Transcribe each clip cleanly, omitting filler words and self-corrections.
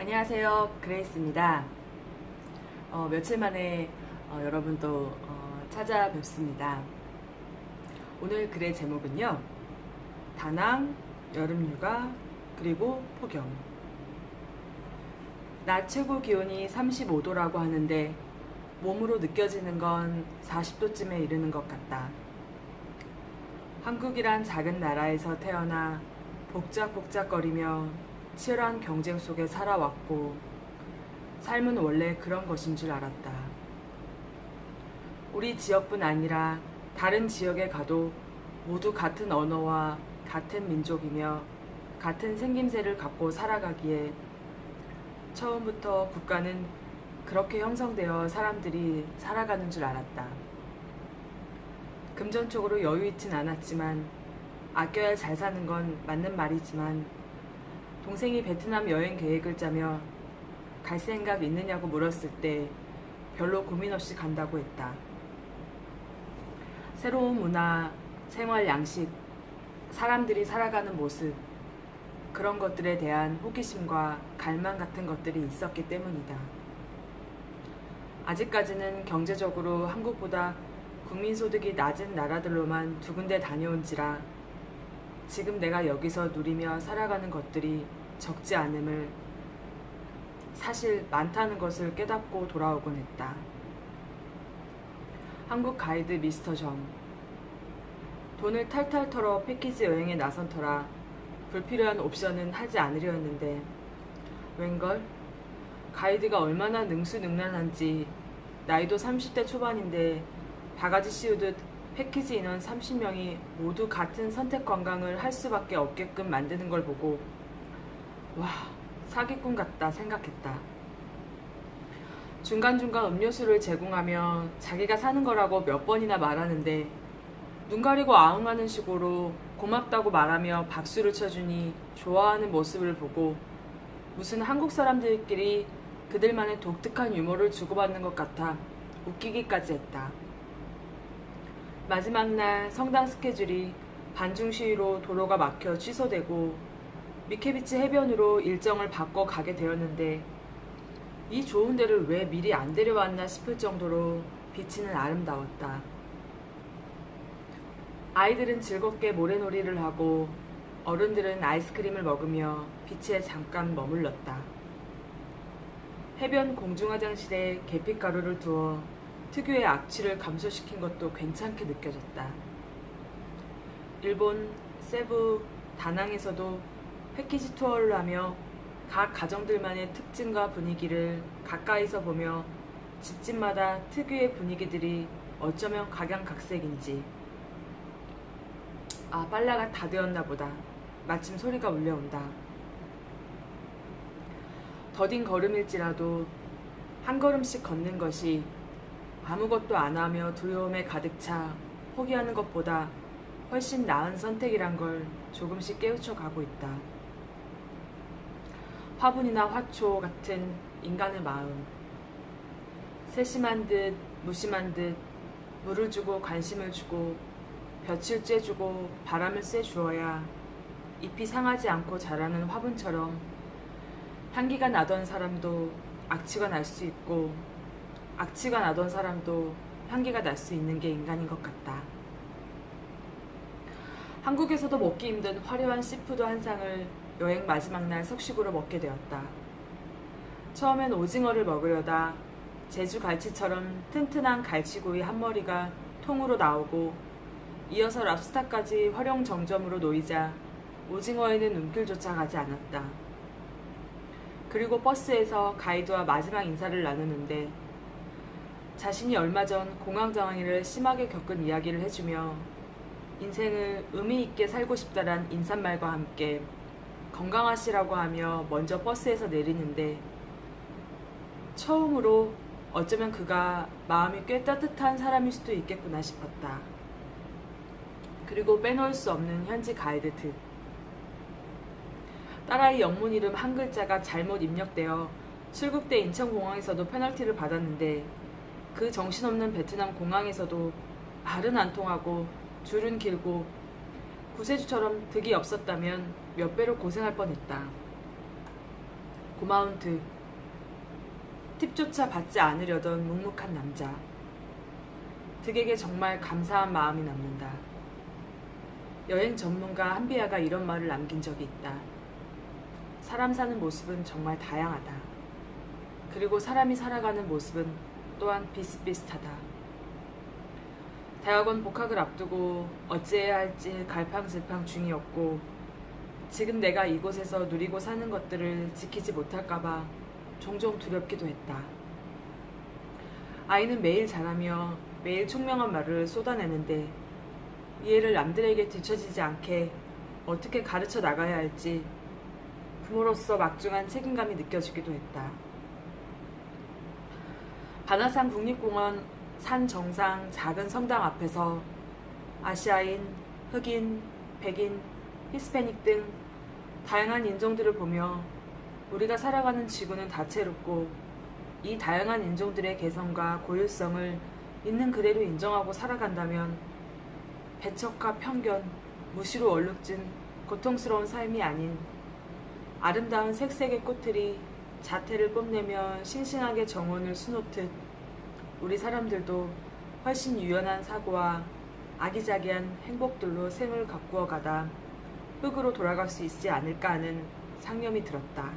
안녕하세요, 그레이스입니다. 며칠 만에 여러분 또 찾아뵙습니다. 오늘 글의 제목은요, 다낭, 여름휴가, 그리고 폭염. 낮 최고 기온이 35도라고 하는데 몸으로 느껴지는 건 40도쯤에 이르는 것 같다. 한국이란 작은 나라에서 태어나 복작복작거리며 치열한 경쟁 속에 살아왔고 삶은 원래 그런 것인 줄 알았다. 우리 지역뿐 아니라 다른 지역에 가도 모두 같은 언어와 같은 민족이며 같은 생김새를 갖고 살아가기에 처음부터 국가는 그렇게 형성되어 사람들이 살아가는 줄 알았다. 금전적으로 여유 있진 않았지만 아껴야 잘 사는 건 맞는 말이지만 동생이 베트남 여행 계획을 짜며 갈 생각 있느냐고 물었을 때 별로 고민 없이 간다고 했다. 새로운 문화, 생활 양식, 사람들이 살아가는 모습, 그런 것들에 대한 호기심과 갈망 같은 것들이 있었기 때문이다. 아직까지는 경제적으로 한국보다 국민소득이 낮은 나라들로만 두 군데 다녀온지라 지금 내가 여기서 누리며 살아가는 것들이 적지 않음을, 사실 많다는 것을 깨닫고 돌아오곤 했다. 한국 가이드 미스터 정. 돈을 탈탈 털어 패키지 여행에 나선 터라 불필요한 옵션은 하지 않으려 했는데 웬걸? 가이드가 얼마나 능수능란한지, 나이도 30대 초반인데 바가지 씌우듯 패키지 인원 30명이 모두 같은 선택 관광을 할 수밖에 없게끔 만드는 걸 보고 와, 사기꾼 같다 생각했다. 중간중간 음료수를 제공하며 자기가 사는 거라고 몇 번이나 말하는데 눈 가리고 아웅하는 식으로 고맙다고 말하며 박수를 쳐주니 좋아하는 모습을 보고 무슨 한국 사람들끼리 그들만의 독특한 유머를 주고받는 것 같아 웃기기까지 했다. 마지막 날 성당 스케줄이 반중 시위로 도로가 막혀 취소되고 미케비치 해변으로 일정을 바꿔 가게 되었는데 이 좋은 데를 왜 미리 안 데려왔나 싶을 정도로 비치는 아름다웠다. 아이들은 즐겁게 모래놀이를 하고 어른들은 아이스크림을 먹으며 비치에 잠깐 머물렀다. 해변 공중화장실에 계피가루를 두어 특유의 악취를 감소시킨 것도 괜찮게 느껴졌다. 일본 세부 다낭에서도 패키지 투어를 하며 각 가정들만의 특징과 분위기를 가까이서 보며 집집마다 특유의 분위기들이 어쩌면 각양각색인지. 빨라가 다 되었나 보다. 마침 소리가 울려온다. 더딘 걸음일지라도 한 걸음씩 걷는 것이 아무것도 안 하며 두려움에 가득 차 포기하는 것보다 훨씬 나은 선택이란 걸 조금씩 깨우쳐 가고 있다. 화분이나 화초 같은 인간의 마음. 세심한 듯 무심한 듯 물을 주고 관심을 주고 볕을 쬐주고 바람을 쐬주어야 잎이 상하지 않고 자라는 화분처럼 향기가 나던 사람도 악취가 날 수 있고 악취가 나던 사람도 향기가 날 수 있는 게 인간인 것 같다. 한국에서도 먹기 힘든 화려한 씨푸드 한 상을 여행 마지막 날 석식으로 먹게 되었다. 처음엔 오징어를 먹으려다 제주 갈치처럼 튼튼한 갈치구이 한 머리가 통으로 나오고 이어서 랍스타까지 활용정점으로 놓이자 오징어에는 눈길조차 가지 않았다. 그리고 버스에서 가이드와 마지막 인사를 나누는데 자신이 얼마 전 공황장애를 심하게 겪은 이야기를 해주며 인생을 의미 있게 살고 싶다란 인사말과 함께 건강하시라고 하며 먼저 버스에서 내리는데 처음으로 어쩌면 그가 마음이 꽤 따뜻한 사람일 수도 있겠구나 싶었다. 그리고 빼놓을 수 없는 현지 가이드 득. 딸아이 영문 이름 한 글자가 잘못 입력되어 출국대 인천공항에서도 페널티를 받았는데 그 정신없는 베트남 공항에서도 말은 안 통하고 줄은 길고 구세주처럼 득이 없었다면 몇 배로 고생할 뻔했다. 고마운 듯 팁조차 받지 않으려던 묵묵한 남자. 득에게 정말 감사한 마음이 남는다. 여행 전문가 한비아가 이런 말을 남긴 적이 있다. 사람 사는 모습은 정말 다양하다. 그리고 사람이 살아가는 모습은 또한 비슷비슷하다. 대학원 복학을 앞두고 어찌해야 할지 갈팡질팡 중이었고 지금 내가 이곳에서 누리고 사는 것들을 지키지 못할까봐 종종 두렵기도 했다. 아이는 매일 자라며 매일 총명한 말을 쏟아내는데 이 애를 남들에게 뒤처지지 않게 어떻게 가르쳐 나가야 할지 부모로서 막중한 책임감이 느껴지기도 했다. 바나산 국립공원 산 정상 작은 성당 앞에서 아시아인, 흑인, 백인, 히스패닉 등 다양한 인종들을 보며 우리가 살아가는 지구는 다채롭고 이 다양한 인종들의 개성과 고유성을 있는 그대로 인정하고 살아간다면 배척과 편견, 무시로 얼룩진 고통스러운 삶이 아닌 아름다운 색색의 꽃들이 자태를 뽐내며 싱싱하게 정원을 수놓듯 우리 사람들도 훨씬 유연한 사고와 아기자기한 행복들로 생을 가꾸어 가다 흙으로 돌아갈 수 있지 않을까 하는 상념이 들었다.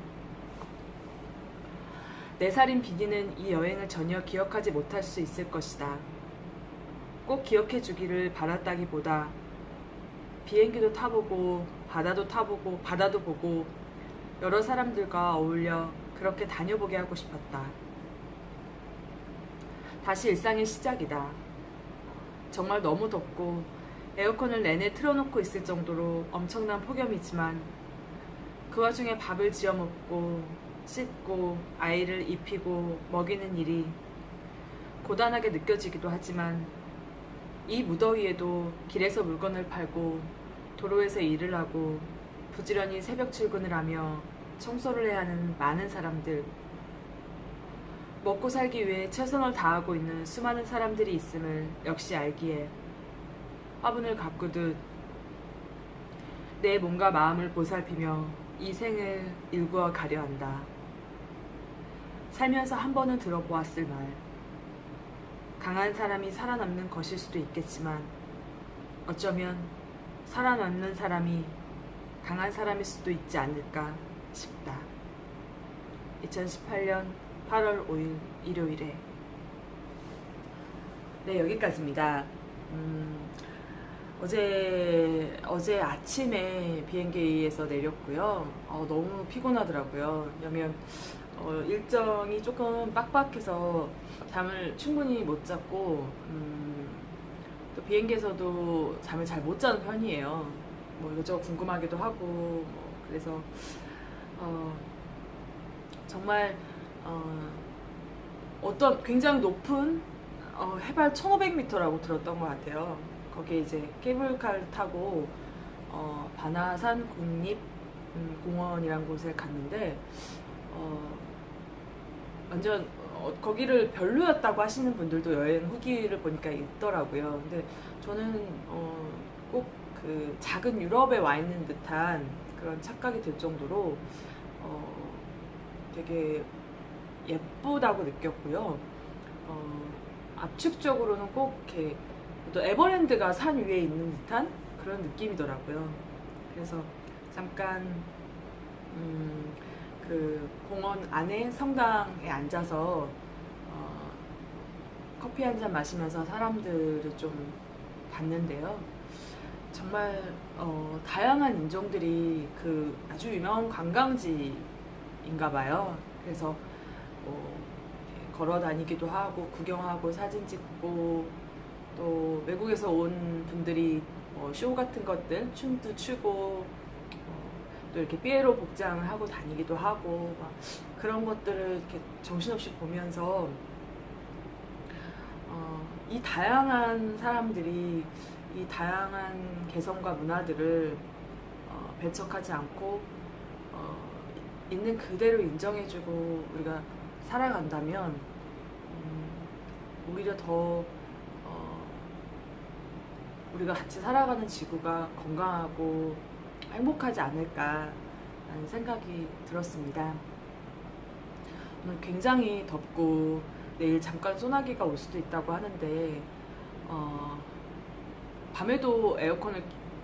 4살인 비니는 이 여행을 전혀 기억하지 못할 수 있을 것이다. 꼭 기억해 주기를 바랐다기보다 비행기도 타보고 바다도 타보고 바다도 보고 여러 사람들과 어울려 그렇게 다녀보게 하고 싶었다. 다시 일상의 시작이다. 정말 너무 덥고 에어컨을 내내 틀어놓고 있을 정도로 엄청난 폭염이지만 그 와중에 밥을 지어 먹고 씻고 아이를 입히고 먹이는 일이 고단하게 느껴지기도 하지만 이 무더위에도 길에서 물건을 팔고 도로에서 일을 하고 부지런히 새벽 출근을 하며 청소를 해야 하는 많은 사람들, 먹고 살기 위해 최선을 다하고 있는 수많은 사람들이 있음을 역시 알기에 화분을 가꾸듯 내 몸과 마음을 보살피며 이 생을 일구어 가려 한다. 살면서 한 번은 들어보았을 말. 강한 사람이 살아남는 것일 수도 있겠지만 어쩌면 살아남는 사람이 강한 사람일 수도 있지 않을까 싶다. 2018년 8월 5일 일요일에 네, 여기까지입니다. 어제 아침에 비행기에서 내렸고요. 너무 피곤하더라고요. 왜냐면 일정이 조금 빡빡해서 잠을 충분히 못 잤고 또 비행기에서도 잠을 잘 못 자는 편이에요. 뭐 이것저것 궁금하기도 하고 그래서 정말 어떤 굉장히 높은 해발 1500m라고 들었던 것 같아요. 거기에 이제 케이블카를 타고 바나산 국립공원이라는 곳에 갔는데 완전 거기를 별로였다고 하시는 분들도 여행 후기를 보니까 있더라고요. 근데 저는 꼭 그 작은 유럽에 와 있는 듯한 그런 착각이 들 정도로 되게 예쁘다고 느꼈고요. 압축적으로는 꼭 이렇게 또 에버랜드가 산 위에 있는 듯한 그런 느낌이더라고요. 그래서 잠깐 그 공원 안에 성당에 앉아서 커피 한 잔 마시면서 사람들을 좀 봤는데요. 정말 다양한 인종들이 그 아주 유명한 관광지인가 봐요. 그래서 걸어 다니기도 하고 구경하고 사진 찍고 또 외국에서 온 분들이 쇼 같은 것들 춤도 추고 또 이렇게 삐에로 복장을 하고 다니기도 하고 막 그런 것들을 이렇게 정신없이 보면서 이 다양한 사람들이 이 다양한 개성과 문화들을 배척하지 않고 있는 그대로 인정해주고 우리가 살아간다면 오히려 더 우리가 같이 살아가는 지구가 건강하고 행복하지 않을까 하는 생각이 들었습니다. 오늘 굉장히 덥고 내일 잠깐 소나기가 올 수도 있다고 하는데 밤에도 에어컨을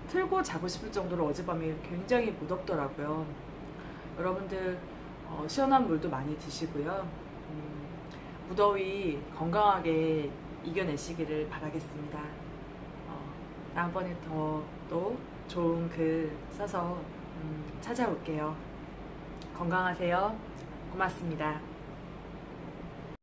틀고 자고 싶을 정도로 어젯밤에 굉장히 무덥더라고요. 여러분들 시원한 물도 많이 드시고요. 무더위 건강하게 이겨내시기를 바라겠습니다. 다음번에 또 좋은 글 써서 찾아올게요. 건강하세요. 고맙습니다.